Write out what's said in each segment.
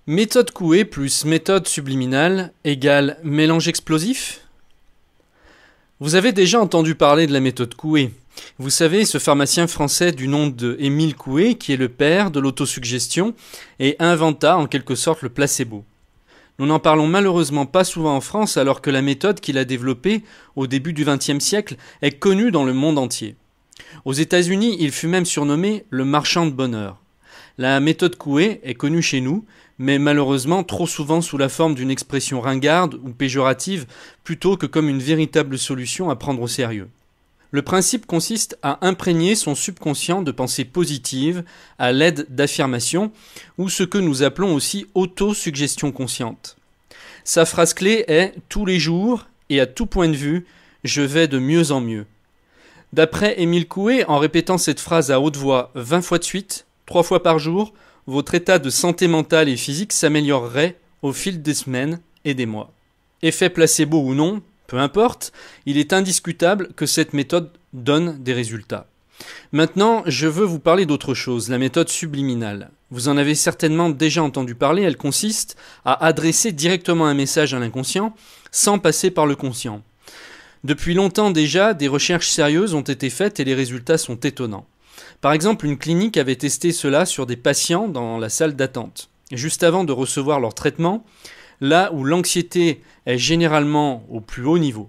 Méthode Coué plus méthode subliminale égale mélange explosif? Vous avez déjà entendu parler de la méthode Coué. Vous savez, ce pharmacien français du nom de Émile Coué, qui est le père de l'autosuggestion et inventa en quelque sorte le placebo. Nous n'en parlons malheureusement pas souvent en France, alors que la méthode qu'il a développée au début du XXe siècle est connue dans le monde entier. Aux États-Unis, il fut même surnommé le marchand de bonheur. La méthode Coué est connue chez nous, mais malheureusement trop souvent sous la forme d'une expression ringarde ou péjorative, plutôt que comme une véritable solution à prendre au sérieux. Le principe consiste à imprégner son subconscient de pensées positives à l'aide d'affirmations, ou ce que nous appelons aussi autosuggestion consciente. Sa phrase clé est « tous les jours et à tout point de vue, je vais de mieux en mieux ». D'après Émile Coué, en répétant cette phrase à haute voix 20 fois de suite, 3 fois par jour, votre état de santé mentale et physique s'améliorerait au fil des semaines et des mois. Effet placebo ou non, peu importe, il est indiscutable que cette méthode donne des résultats. Maintenant, je veux vous parler d'autre chose, la méthode subliminale. Vous en avez certainement déjà entendu parler, elle consiste à adresser directement un message à l'inconscient sans passer par le conscient. Depuis longtemps déjà, des recherches sérieuses ont été faites et les résultats sont étonnants. Par exemple, une clinique avait testé cela sur des patients dans la salle d'attente. Juste avant de recevoir leur traitement, là où l'anxiété est généralement au plus haut niveau.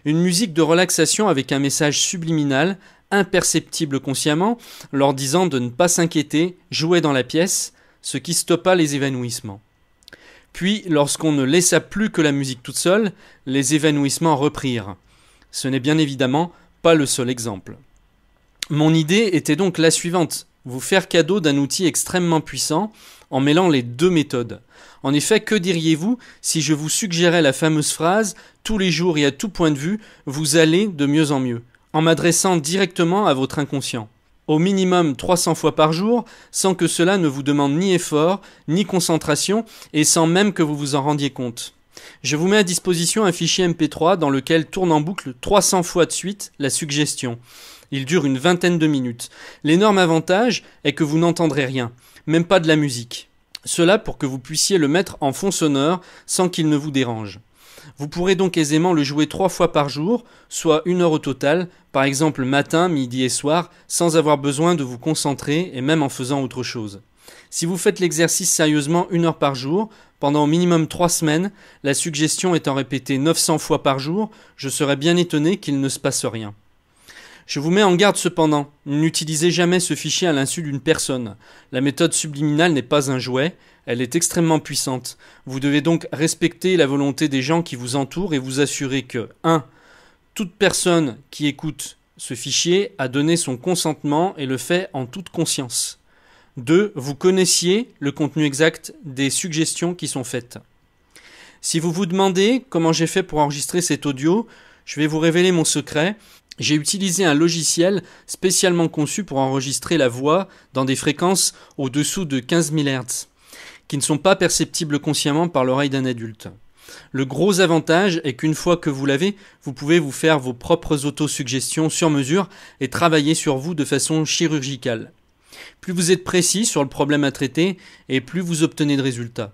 Une musique de relaxation avec un message subliminal, imperceptible consciemment, leur disant de ne pas s'inquiéter, jouait dans la pièce, ce qui stoppa les évanouissements. Puis, lorsqu'on ne laissa plus que la musique toute seule, les évanouissements reprirent. Ce n'est bien évidemment pas le seul exemple. Mon idée était donc la suivante, vous faire cadeau d'un outil extrêmement puissant en mêlant les deux méthodes. En effet, que diriez-vous si je vous suggérais la fameuse phrase « tous les jours et à tout point de vue, vous allez de mieux en mieux » en m'adressant directement à votre inconscient. Au minimum 300 fois par jour, sans que cela ne vous demande ni effort, ni concentration, et sans même que vous vous en rendiez compte. Je vous mets à disposition un fichier MP3 dans lequel tourne en boucle 300 fois de suite la suggestion. Il dure une vingtaine de minutes. L'énorme avantage est que vous n'entendrez rien, même pas de la musique. Cela pour que vous puissiez le mettre en fond sonore sans qu'il ne vous dérange. Vous pourrez donc aisément le jouer 3 fois par jour, soit 1 heure au total, par exemple matin, midi et soir, sans avoir besoin de vous concentrer et même en faisant autre chose. Si vous faites l'exercice sérieusement 1 heure par jour, pendant au minimum 3 semaines, la suggestion étant répétée 900 fois par jour, je serais bien étonné qu'il ne se passe rien. Je vous mets en garde cependant, n'utilisez jamais ce fichier à l'insu d'une personne. La méthode subliminale n'est pas un jouet, elle est extrêmement puissante. Vous devez donc respecter la volonté des gens qui vous entourent et vous assurer que 1. Toute personne qui écoute ce fichier a donné son consentement et le fait en toute conscience. 2. Vous connaissiez le contenu exact des suggestions qui sont faites. Si vous vous demandez comment j'ai fait pour enregistrer cet audio, je vais vous révéler mon secret. J'ai utilisé un logiciel spécialement conçu pour enregistrer la voix dans des fréquences au-dessous de 15 000 Hz, qui ne sont pas perceptibles consciemment par l'oreille d'un adulte. Le gros avantage est qu'une fois que vous l'avez, vous pouvez vous faire vos propres autosuggestions sur mesure et travailler sur vous de façon chirurgicale. Plus vous êtes précis sur le problème à traiter, et plus vous obtenez de résultats.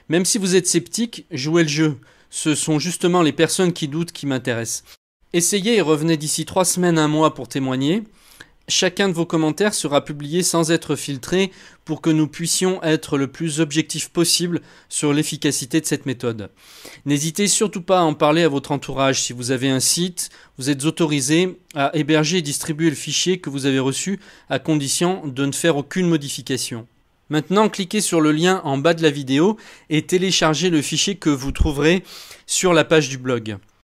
Même si vous êtes sceptique, jouez le jeu. Ce sont justement les personnes qui doutent qui m'intéressent. Essayez et revenez d'ici 3 semaines, 1 mois pour témoigner. Chacun de vos commentaires sera publié sans être filtré pour que nous puissions être le plus objectif possible sur l'efficacité de cette méthode. N'hésitez surtout pas à en parler à votre entourage. Si vous avez un site, vous êtes autorisé à héberger et distribuer le fichier que vous avez reçu à condition de ne faire aucune modification. Maintenant, cliquez sur le lien en bas de la vidéo et téléchargez le fichier que vous trouverez sur la page du blog.